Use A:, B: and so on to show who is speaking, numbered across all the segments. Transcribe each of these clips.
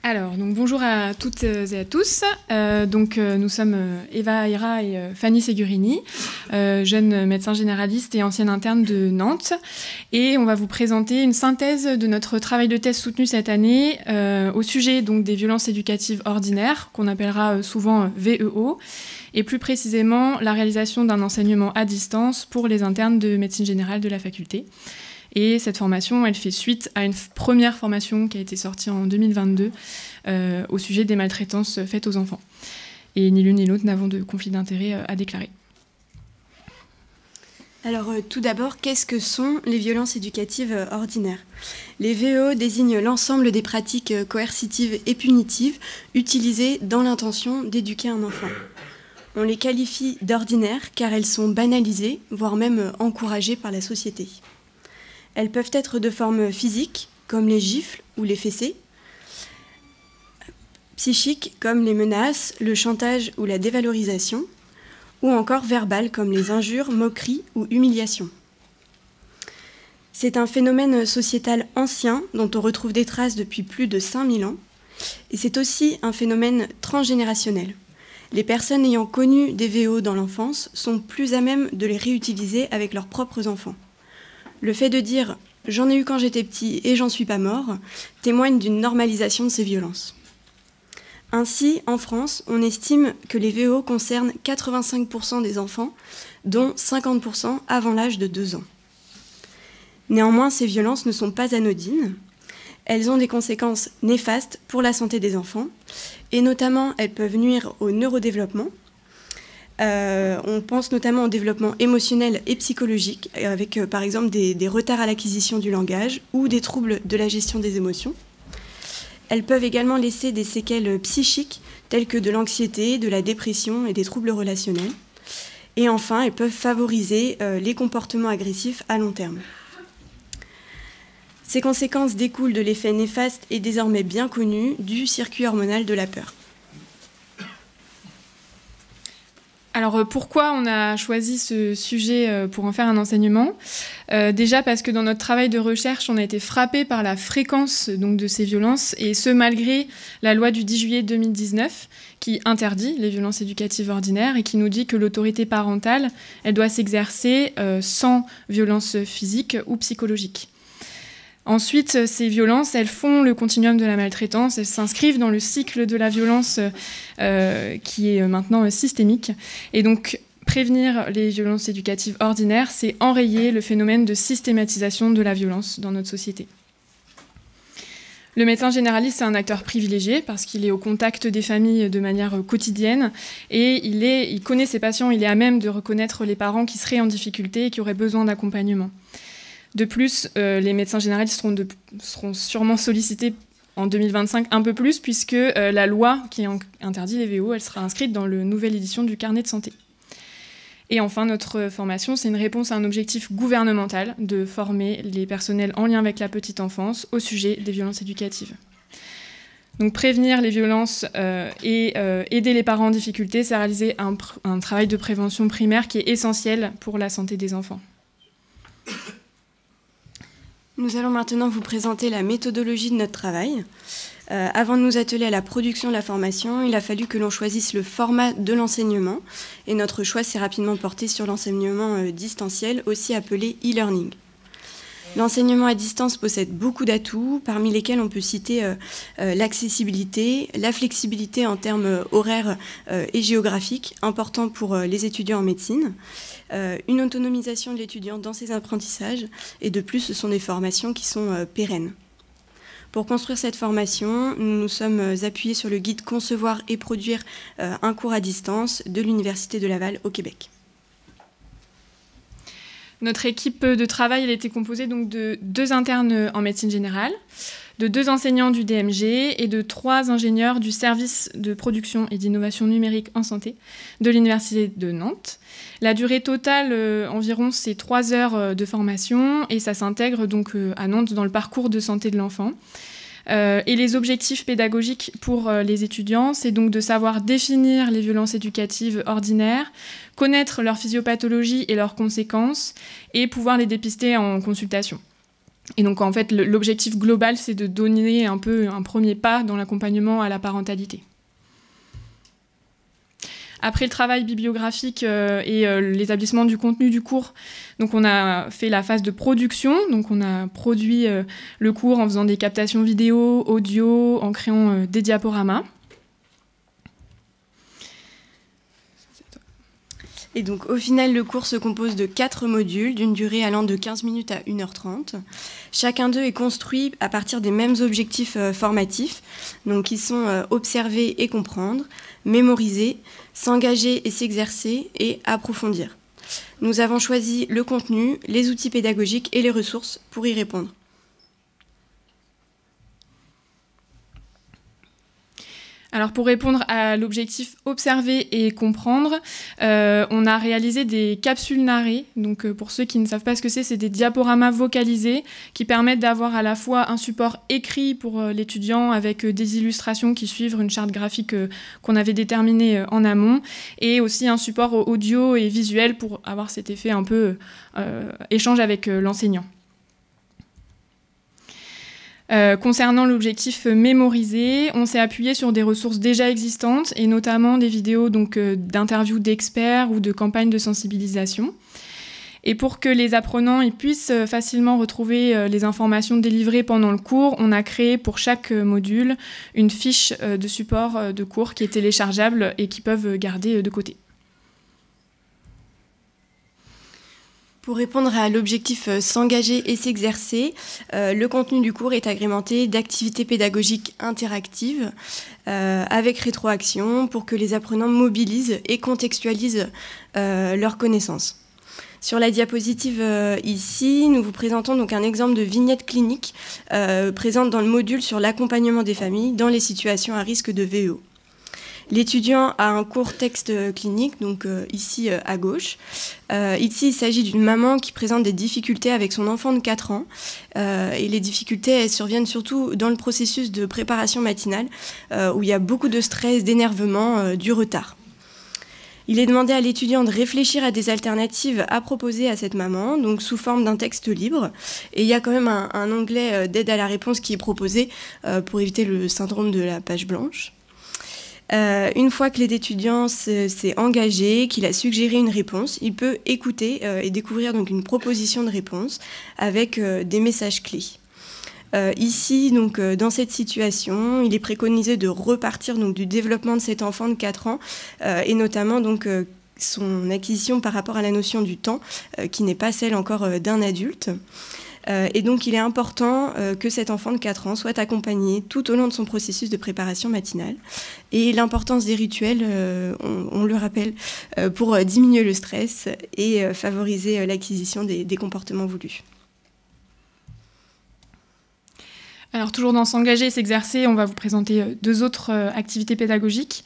A: Alors, donc bonjour à toutes et à tous. Nous sommes Eva Ira et Fanny Segurini, jeunes médecins généralistes et anciennes internes de Nantes. Et on va vous présenter une synthèse de notre travail de thèse soutenu cette année au sujet donc, des violences éducatives ordinaires, qu'on appellera souvent VEO, et plus précisément la réalisation d'un enseignement à distance pour les internes de médecine générale de la faculté. Et cette formation, elle fait suite à une première formation qui a été sortie en 2022 au sujet des maltraitances faites aux enfants. Et ni l'une ni l'autre n'avons de conflit d'intérêt à déclarer.
B: Alors tout d'abord, qu'est-ce que sont les violences éducatives ordinaires ? Les VEO désignent l'ensemble des pratiques coercitives et punitives utilisées dans l'intention d'éduquer un enfant. On les qualifie d'ordinaires car elles sont banalisées, voire même encouragées par la société. Elles peuvent être de forme physique, comme les gifles ou les fessées, psychiques, comme les menaces, le chantage ou la dévalorisation, ou encore verbales, comme les injures, moqueries ou humiliations. C'est un phénomène sociétal ancien dont on retrouve des traces depuis plus de 5000 ans, et c'est aussi un phénomène transgénérationnel. Les personnes ayant connu des VEO dans l'enfance sont plus à même de les réutiliser avec leurs propres enfants. Le fait de dire « j'en ai eu quand j'étais petit et j'en suis pas mort » témoigne d'une normalisation de ces violences. Ainsi, en France, on estime que les VEO concernent 85% des enfants, dont 50% avant l'âge de 2 ans. Néanmoins, ces violences ne sont pas anodines. Elles ont des conséquences néfastes pour la santé des enfants, et notamment, elles peuvent nuire au neurodéveloppement. On pense notamment au développement émotionnel et psychologique, avec par exemple des retards à l'acquisition du langage ou des troubles de la gestion des émotions. Elles peuvent également laisser des séquelles psychiques telles que de l'anxiété, de la dépression et des troubles relationnels. Et enfin, elles peuvent favoriser les comportements agressifs à long terme. Ces conséquences découlent de l'effet néfaste et désormais bien connu du circuit hormonal de la peur.
A: Alors pourquoi on a choisi ce sujet pour en faire un enseignement ? Déjà parce que dans notre travail de recherche, on a été frappé par la fréquence donc, de ces violences, et ce malgré la loi du 10 juillet 2019 qui interdit les violences éducatives ordinaires et qui nous dit que l'autorité parentale, elle doit s'exercer sans violence physique ou psychologique. Ensuite, ces violences, elles font le continuum de la maltraitance, elles s'inscrivent dans le cycle de la violence qui est maintenant systémique. Et donc, prévenir les violences éducatives ordinaires, c'est enrayer le phénomène de systématisation de la violence dans notre société. Le médecin généraliste, c'est un acteur privilégié parce qu'il est au contact des familles de manière quotidienne et il connaît ses patients, il est à même de reconnaître les parents qui seraient en difficulté et qui auraient besoin d'accompagnement. De plus, les médecins généralistes seront sûrement sollicités en 2025 un peu plus, puisque la loi qui interdit les VEO, elle sera inscrite dans la nouvelle édition du carnet de santé. Et enfin, notre formation, c'est une réponse à un objectif gouvernemental de former les personnels en lien avec la petite enfance au sujet des violences éducatives. Donc prévenir les violences et aider les parents en difficulté, c'est réaliser un travail de prévention primaire qui est essentiel pour la santé des enfants.
B: Nous allons maintenant vous présenter la méthodologie de notre travail. Avant de nous atteler à la production de la formation, il a fallu que l'on choisisse le format de l'enseignement. Et notre choix s'est rapidement porté sur l'enseignement distanciel, aussi appelé e-learning. L'enseignement à distance possède beaucoup d'atouts, parmi lesquels on peut citer l'accessibilité, la flexibilité en termes horaires et géographiques, important pour les étudiants en médecine, une autonomisation de l'étudiant dans ses apprentissages, et de plus, ce sont des formations qui sont pérennes. Pour construire cette formation, nous nous sommes appuyés sur le guide « Concevoir et produire un cours à distance » de l'Université de Laval au Québec.
A: Notre équipe de travail, elle était composée donc de 2 internes en médecine générale, de 2 enseignants du DMG et de 3 ingénieurs du service de production et d'innovation numérique en santé de l'Université de Nantes. La durée totale, environ, c'est 3 heures de formation et ça s'intègre donc à Nantes dans le parcours de santé de l'enfant. Et les objectifs pédagogiques pour les étudiants, c'est donc de savoir définir les violences éducatives ordinaires, connaître leur physiopathologie et leurs conséquences, et pouvoir les dépister en consultation. Et donc, en fait, l'objectif global, c'est de donner un peu un premier pas dans l'accompagnement à la parentalité. Après le travail bibliographique et l'établissement du contenu du cours, donc on a fait la phase de production. Donc on a produit le cours en faisant des captations vidéo, audio, en créant des diaporamas.
B: Et donc, au final, le cours se compose de 4 modules, d'une durée allant de 15 minutes à 1h30. Chacun d'eux est construit à partir des mêmes objectifs formatifs, donc qui sont observer et comprendre, mémoriser, s'engager et s'exercer, et approfondir. Nous avons choisi le contenu, les outils pédagogiques et les ressources pour y répondre.
A: Alors pour répondre à l'objectif observer et comprendre, on a réalisé des capsules narrées. Donc pour ceux qui ne savent pas ce que c'est des diaporamas vocalisés qui permettent d'avoir à la fois un support écrit pour l'étudiant avec des illustrations qui suivent une charte graphique qu'on avait déterminée en amont, et aussi un support audio et visuel pour avoir cet effet un peu échange avec l'enseignant. Concernant l'objectif mémorisé, on s'est appuyé sur des ressources déjà existantes et notamment des vidéos d'interviews d'experts ou de campagnes de sensibilisation. Et pour que les apprenants puissent facilement retrouver les informations délivrées pendant le cours, on a créé pour chaque module une fiche de support de cours qui est téléchargeable et qu'ils peuvent garder de côté.
B: Pour répondre à l'objectif s'engager et s'exercer, le contenu du cours est agrémenté d'activités pédagogiques interactives avec rétroaction pour que les apprenants mobilisent et contextualisent leurs connaissances. Sur la diapositive ici, nous vous présentons donc un exemple de vignette clinique présente dans le module sur l'accompagnement des familles dans les situations à risque de VEO. L'étudiant a un court texte clinique, donc ici à gauche. Ici, il s'agit d'une maman qui présente des difficultés avec son enfant de 4 ans. Et les difficultés, elles surviennent surtout dans le processus de préparation matinale, où il y a beaucoup de stress, d'énervement, du retard. Il est demandé à l'étudiant de réfléchir à des alternatives à proposer à cette maman, donc sous forme d'un texte libre. Et il y a quand même un onglet d'aide à la réponse qui est proposé pour éviter le syndrome de la page blanche. Une fois que l'étudiant s'est engagé, qu'il a suggéré une réponse, il peut écouter et découvrir donc une proposition de réponse avec des messages clés. Ici, donc, dans cette situation, il est préconisé de repartir donc, du développement de cet enfant de 4 ans et notamment donc, son acquisition par rapport à la notion du temps qui n'est pas celle encore d'un adulte. Et donc, il est important que cet enfant de 4 ans soit accompagné tout au long de son processus de préparation matinale. Et l'importance des rituels, on le rappelle, pour diminuer le stress et favoriser l'acquisition des comportements voulus.
A: Alors, toujours dans s'engager et s'exercer, on va vous présenter 2 autres activités pédagogiques.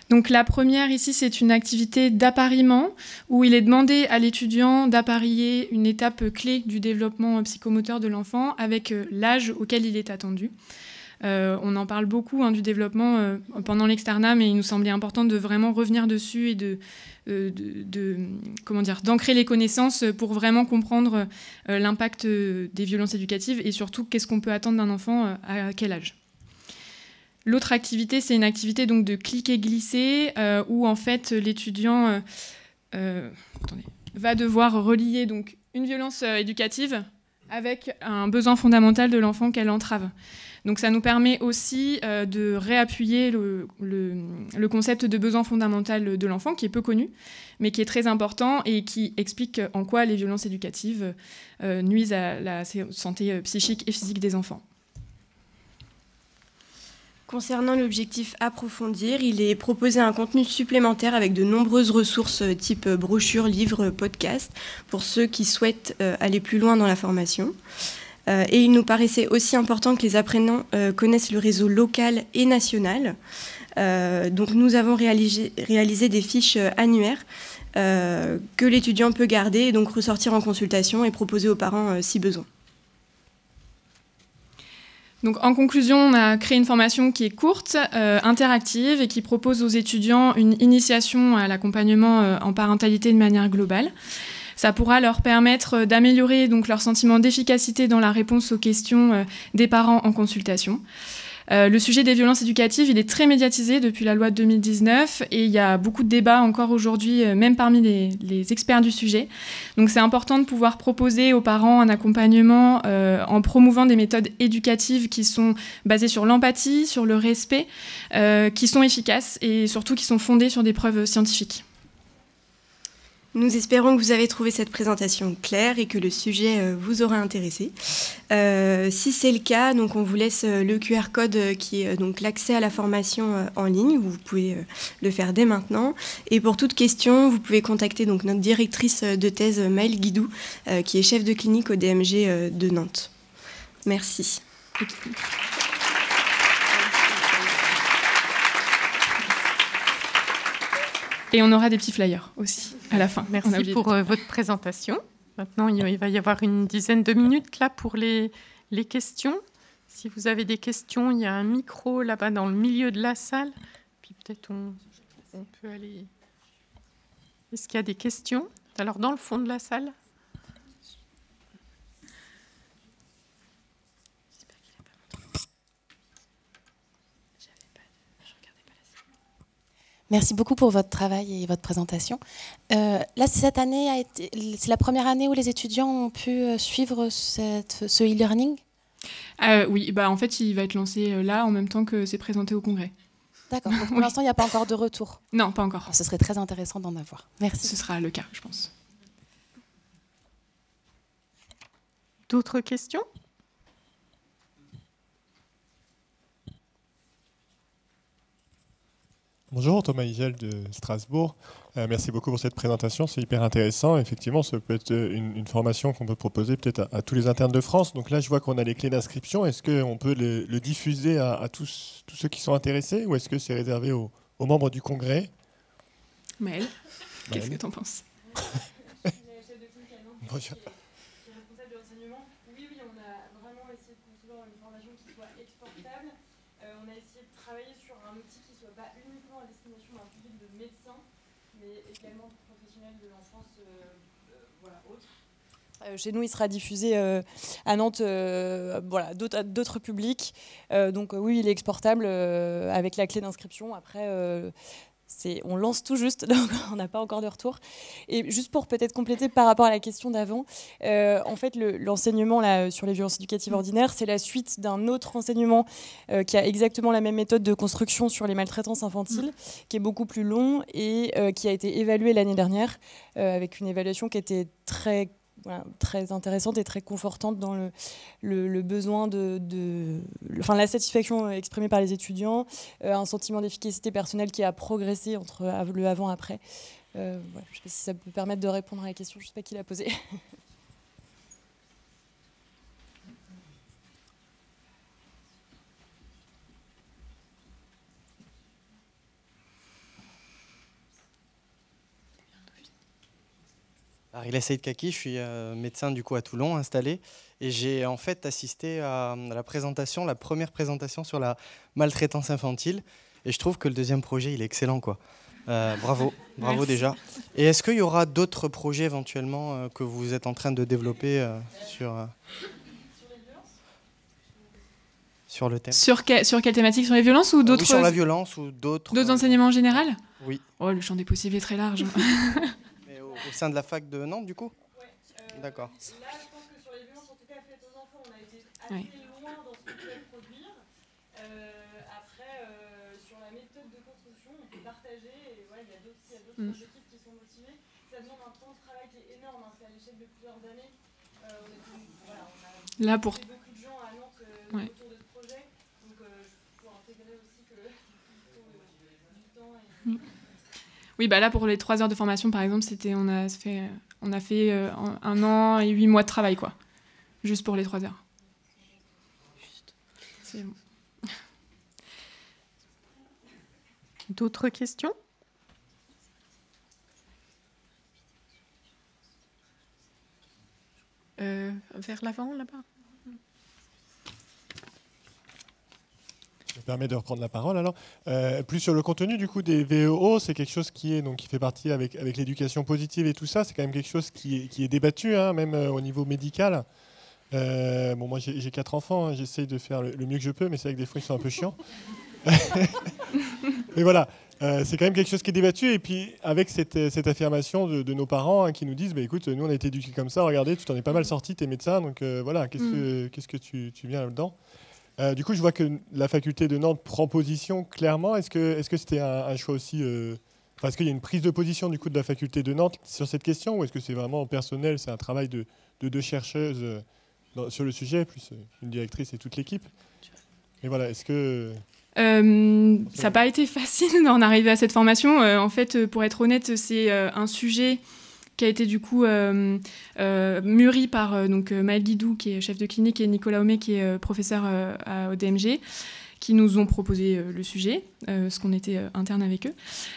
A: Donc la première ici, c'est une activité d'appariement où il est demandé à l'étudiant d'apparier une étape clé du développement psychomoteur de l'enfant avec l'âge auquel il est attendu. On en parle beaucoup du développement pendant l'externat, mais il nous semblait important de vraiment revenir dessus et d'ancrer les connaissances pour vraiment comprendre l'impact des violences éducatives et surtout qu'est-ce qu'on peut attendre d'un enfant à quel âge. L'autre activité, c'est une activité donc, de cliquer-glisser où en fait l'étudiant va devoir relier donc, une violence éducative avec un besoin fondamental de l'enfant qu'elle entrave. Donc ça nous permet aussi de réappuyer le concept de besoin fondamental de l'enfant qui est peu connu, mais qui est très important et qui explique en quoi les violences éducatives nuisent à la santé psychique et physique des enfants.
B: Concernant l'objectif approfondir, il est proposé un contenu supplémentaire avec de nombreuses ressources type brochures, livres, podcasts, pour ceux qui souhaitent aller plus loin dans la formation. Et il nous paraissait aussi important que les apprenants connaissent le réseau local et national. Donc nous avons réalisé des fiches annuaires que l'étudiant peut garder et donc ressortir en consultation et proposer aux parents si besoin.
A: Donc, en conclusion, on a créé une formation qui est courte, interactive et qui propose aux étudiants une initiation à l'accompagnement en parentalité de manière globale. Ça pourra leur permettre d'améliorer donc leur sentiment d'efficacité dans la réponse aux questions des parents en consultation. Le sujet des violences éducatives, il est très médiatisé depuis la loi de 2019 et il y a beaucoup de débats encore aujourd'hui, même parmi les experts du sujet. Donc c'est important de pouvoir proposer aux parents un accompagnement en promouvant des méthodes éducatives qui sont basées sur l'empathie, sur le respect, qui sont efficaces et surtout qui sont fondées sur des preuves scientifiques.
B: Nous espérons que vous avez trouvé cette présentation claire et que le sujet vous aura intéressé. Si c'est le cas, donc on vous laisse le QR code qui est donc l'accès à la formation en ligne. Vous pouvez le faire dès maintenant. Et pour toute question, vous pouvez contacter donc notre directrice de thèse, Maëlle Guidou, qui est chef de clinique au DMG de Nantes. Merci.
A: Et on aura des petits flyers aussi à la fin.
C: Merci pour votre présentation. Maintenant, il va y avoir une dizaine de minutes là pour les questions. Si vous avez des questions, il y a un micro là-bas dans le milieu de la salle. Puis peut-être on peut aller... Est-ce qu'il y a des questions? Alors, dans le fond de la salle.
D: Merci beaucoup pour votre travail et votre présentation. Là, cette année c'est la première année où les étudiants ont pu suivre ce e-learning?
A: Oui, en fait, il va être lancé là en même temps que c'est présenté au congrès.
D: D'accord. Donc pour l'instant, il n'y a pas encore de retour?
A: Non, pas encore.
D: Alors, ce serait très intéressant d'en avoir. Merci.
A: Ce sera le cas, je pense.
C: D'autres questions?
E: Bonjour, Thomas Higel de Strasbourg. Merci beaucoup pour cette présentation, c'est hyper intéressant. Effectivement, ça peut être une formation qu'on peut proposer peut-être à tous les internes de France. Donc là, je vois qu'on a les clés d'inscription. Est-ce qu'on peut le diffuser à tous ceux qui sont intéressés ou est-ce que c'est réservé aux membres du congrès?
A: Maëlle, qu'est-ce que tu en penses?
E: Bonjour.
A: Oui, on a vraiment essayé de concevoir une formation qui soit exportable. On a essayé de travailler sur un outil qui ne soit pas uniquement à destination d'un public de médecins, mais également de professionnels de l'enfance, autres.
F: Chez nous, il sera diffusé à Nantes, d'autres publics. Donc oui, il est exportable avec la clé d'inscription. Après, on lance tout juste, donc on n'a pas encore de retour. Et juste pour peut-être compléter par rapport à la question d'avant, en fait, l'enseignement là, sur les violences éducatives ordinaires, c'est la suite d'un autre enseignement qui a exactement la même méthode de construction sur les maltraitances infantiles, qui est beaucoup plus long et qui a été évalué l'année dernière avec une évaluation qui était très intéressante et très confortante dans le besoin la satisfaction exprimée par les étudiants, un sentiment d'efficacité personnelle qui a progressé entre le avant et après. Je ne sais pas si ça peut permettre de répondre à la question, je ne sais pas qui l'a posée.
G: Ila Saïd Kaki, je suis médecin du coup à Toulon, installé, et j'ai en fait assisté à la première présentation sur la maltraitance infantile, et je trouve que le deuxième projet il est excellent quoi. Bravo déjà. Et est-ce qu'il y aura d'autres projets éventuellement que vous êtes en train de développer sur le thème?
A: Sur quelle thématique? Sur les violences ou d'autres?
G: Oui, sur la violence ou d'autres.
A: D'autres enseignements en général?
G: Oui.
A: Oh, le champ des possibles est très large.
G: Au sein de la fac de Nantes, du coup? D'accord.
A: Là, je pense que sur les violences, en tout cas faites aux enfants, on a été assez loin dans ce qu'on peut produire. Après, sur la méthode de construction, on peut partager. Et il y a d'autres équipes qui sont motivées. Ça demande un temps de travail qui est énorme. C'est à l'échelle de plusieurs années. On a beaucoup de gens à Nantes autour de ce projet. Donc, il faut intégrer aussi qu'il faut du temps. Oui, là pour les 3 heures de formation par exemple, on a fait 1 an et 8 mois de travail quoi, juste pour les 3 heures. C'est bon.
C: D'autres questions? Vers l'avant là-bas.
E: Je permet de reprendre la parole. Alors, plus sur le contenu du coup des VEO, c'est quelque chose qui fait partie avec l'éducation positive et tout ça. C'est quand même quelque chose qui est débattu, hein, même au niveau médical. Moi j'ai 4 enfants, hein, j'essaye de faire le mieux que je peux, mais c'est vrai que des fois ils sont un peu chiants. Mais voilà, c'est quand même quelque chose qui est débattu. Et puis avec cette affirmation de nos parents, hein, qui nous disent, écoute, nous on a été éduqués comme ça, regardez, tu t'en es pas mal sorti, t'es médecin, donc voilà, qu'est-ce que tu viens là-dedans. Du coup, je vois que la faculté de Nantes prend position clairement. Est-ce que c'était un choix aussi est-ce qu'il y a une prise de position du coup de la faculté de Nantes sur cette question, ou est-ce que c'est vraiment personnel, c'est un travail de 2 chercheuses sur le sujet, plus une directrice et toute l'équipe? Mais voilà, est-ce que...
A: ça n'a pas été facile d'en arriver à cette formation. En fait, pour être honnête, c'est un sujet qui a été du coup mûri par Maëlle Guidou, qui est chef de clinique, et Nicolas Homé, qui est professeur au DMG, qui nous ont proposé le sujet, parce qu'on était interne avec eux.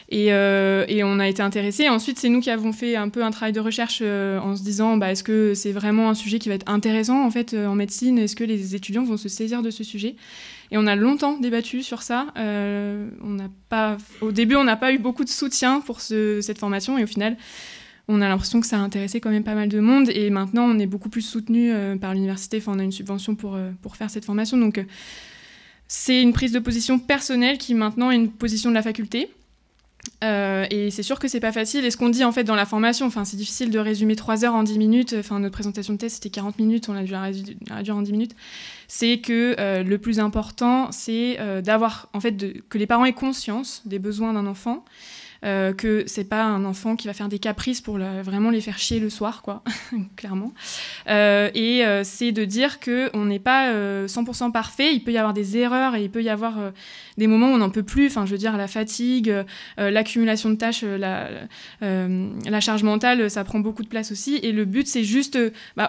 A: Et on a été intéressés. Ensuite, c'est nous qui avons fait un peu un travail de recherche en se disant, est-ce que c'est vraiment un sujet qui va être intéressant en fait, en médecine? Est-ce que les étudiants vont se saisir de ce sujet? Et on a longtemps débattu sur ça. Au début, on n'a pas eu beaucoup de soutien pour cette formation. Et au final, on a l'impression que ça a intéressé quand même pas mal de monde. Et maintenant, on est beaucoup plus soutenu par l'université. Enfin, on a une subvention pour faire cette formation. Donc, c'est une prise de position personnelle qui maintenant est une position de la faculté. Et c'est sûr que c'est pas facile. Et ce qu'on dit en fait dans la formation, c'est difficile de résumer 3 heures en 10 minutes. Notre présentation de thèse, c'était 40 minutes, on a dû la réduire en 10 minutes. C'est que le plus important, c'est d'avoir, en fait, que les parents aient conscience des besoins d'un enfant, que c'est pas un enfant qui va faire des caprices pour vraiment les faire chier le soir, quoi, clairement. Et c'est de dire qu'on n'est pas 100% parfait, il peut y avoir des erreurs et il peut y avoir des moments où on n'en peut plus, je veux dire la fatigue, l'accumulation de tâches, la charge mentale, ça prend beaucoup de place aussi. Et le but, c'est juste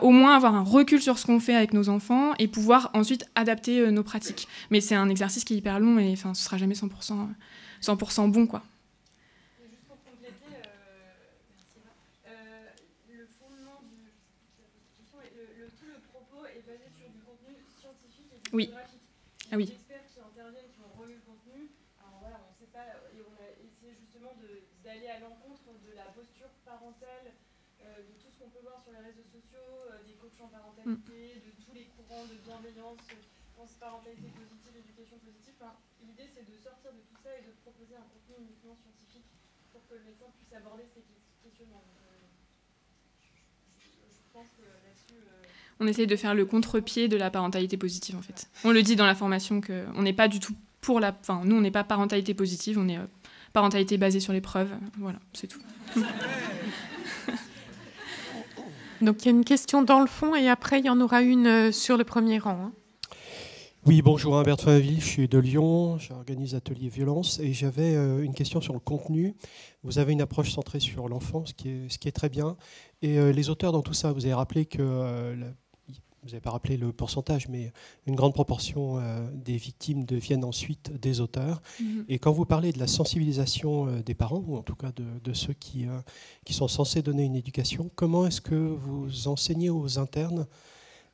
A: au moins avoir un recul sur ce qu'on fait avec nos enfants et pouvoir ensuite adapter nos pratiques. Mais c'est un exercice qui est hyper long et ce sera jamais 100% bon, quoi. Oui. Ah oui. Les experts qui interviennent, qui ont relu le contenu, alors voilà, on ne sait pas, et on a essayé justement d'aller à l'encontre de la posture parentale, de tout ce qu'on peut voir sur les réseaux sociaux, des coachs en parentalité, de tous les courants de bienveillance, parentalité positive, éducation positive. L'idée, c'est de sortir de tout ça et de proposer un contenu uniquement scientifique pour que le médecin puisse aborder ces questionnements. Je pense que là-dessus... On essaye de faire le contre-pied de la parentalité positive, en fait. On le dit dans la formation qu'on n'est pas du tout pour la... nous, on n'est pas parentalité positive, on est parentalité basée sur les preuves. Voilà, c'est tout.
C: Donc, il y a une question dans le fond et après, il y en aura une sur le premier rang.
H: Oui, bonjour, Humbert de Fainville, je suis de Lyon, j'organise Atelier Violence et j'avais une question sur le contenu. Vous avez une approche centrée sur l'enfant, ce qui est très bien. Et les auteurs dans tout ça, vous avez rappelé que... Vous n'avez pas rappelé le pourcentage, mais une grande proportion des victimes deviennent ensuite des auteurs. Et quand vous parlez de la sensibilisation des parents, ou en tout cas de ceux qui sont censés donner une éducation, comment est-ce que vous enseignez aux internes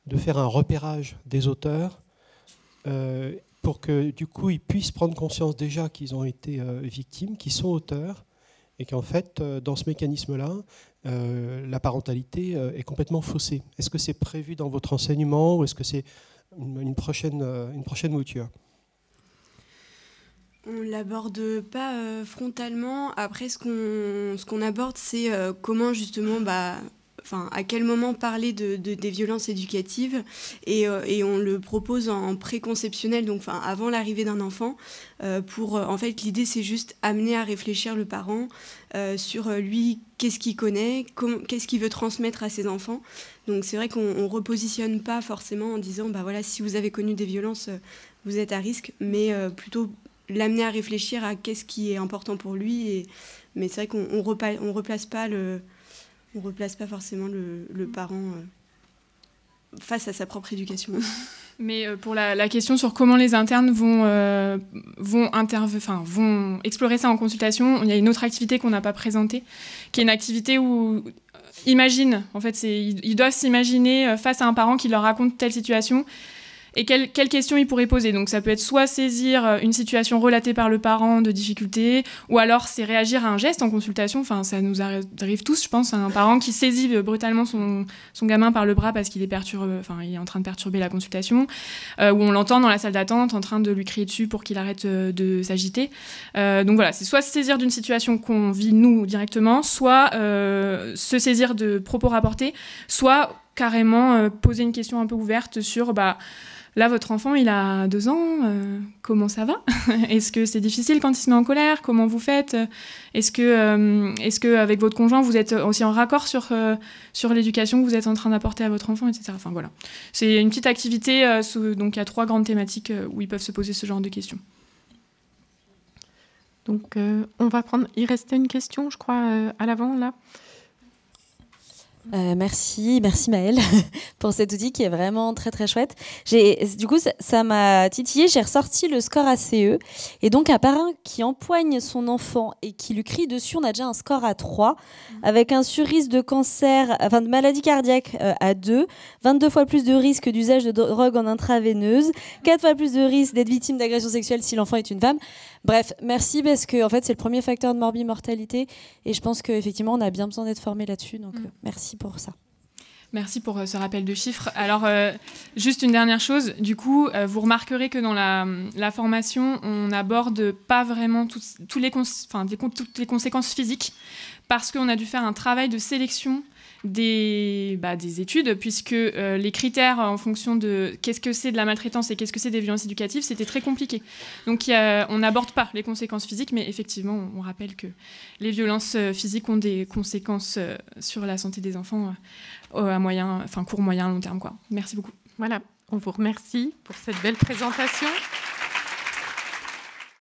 H: de faire un repérage des auteurs pour que du coup ils puissent prendre conscience déjà qu'ils ont été victimes, qu'ils sont auteurs, et qu'en fait, dans ce mécanisme-là, la parentalité est complètement faussée. Est-ce que c'est prévu dans votre enseignement ou est-ce que c'est une prochaine mouture?
B: On ne l'aborde pas frontalement. Après, ce qu'on aborde, c'est comment justement... à quel moment parler des violences éducatives et on le propose en préconceptionnel, donc avant l'arrivée d'un enfant, en fait l'idée c'est juste amener à réfléchir le parent sur lui, qu'est-ce qu'il connaît, qu'est-ce qu'il veut transmettre à ses enfants. Donc c'est vrai qu'on ne repositionne pas forcément en disant voilà, si vous avez connu des violences, vous êtes à risque, mais plutôt l'amener à réfléchir à qu'est-ce qui est important pour lui. Mais c'est vrai qu'on ne replace pas on replace pas forcément le parent face à sa propre éducation.
A: Mais pour la question sur comment les internes vont explorer ça en consultation, il y a une autre activité qu'on n'a pas présentée, qui est une activité où imagine, en fait, ils doivent s'imaginer face à un parent qui leur raconte telle situation. et quelles questions il pourrait poser. Donc ça peut être soit saisir une situation relatée par le parent de difficulté, ou alors c'est réagir à un geste en consultation. Enfin, ça nous arrive tous, je pense, un parent qui saisit brutalement son gamin par le bras parce qu'il est il est en train de perturber la consultation, où on l'entend dans la salle d'attente en train de lui crier dessus pour qu'il arrête de s'agiter. Donc voilà, c'est soit se saisir d'une situation qu'on vit nous directement, soit se saisir de propos rapportés, soit carrément poser une question un peu ouverte sur là, votre enfant, il a 2 ans, comment ça va? Est-ce que c'est difficile quand il se met en colère? Comment vous faites? Est-ce que avec votre conjoint, vous êtes aussi en raccord sur l'éducation que vous êtes en train d'apporter à votre enfant, etc. Enfin, voilà. C'est une petite activité, donc il y a 3 grandes thématiques où ils peuvent se poser ce genre de questions.
C: Donc, on va prendre... Il restait une question, je crois, à l'avant, là.
I: Merci Maëlle pour cet outil qui est vraiment très très chouette. Du coup, ça m'a titillé. J'ai ressorti le score ACE et donc un parent qui empoigne son enfant et qui lui crie dessus, on a déjà un score à 3 avec un sur-risque de cancer, de maladie cardiaque à 2, 22 fois plus de risque d'usage de drogue en intraveineuse, 4 fois plus de risque d'être victime d'agression sexuelle si l'enfant est une femme. Bref, merci parce que en fait c'est le premier facteur de morbimortalité et je pense qu'effectivement on a bien besoin d'être formé là-dessus, donc merci pour ça.
A: Merci pour ce rappel de chiffres. Alors, juste une dernière chose. Du coup, vous remarquerez que dans la formation, on n'aborde pas vraiment toutes les conséquences physiques parce qu'on a dû faire un travail de sélection des études, puisque les critères en fonction de qu'est-ce que c'est de la maltraitance et qu'est-ce que c'est des violences éducatives, c'était très compliqué. Donc on n'aborde pas les conséquences physiques, mais effectivement, on rappelle que les violences physiques ont des conséquences sur la santé des enfants à court, moyen, long terme, quoi. Merci beaucoup.
C: Voilà, on vous remercie pour cette belle présentation.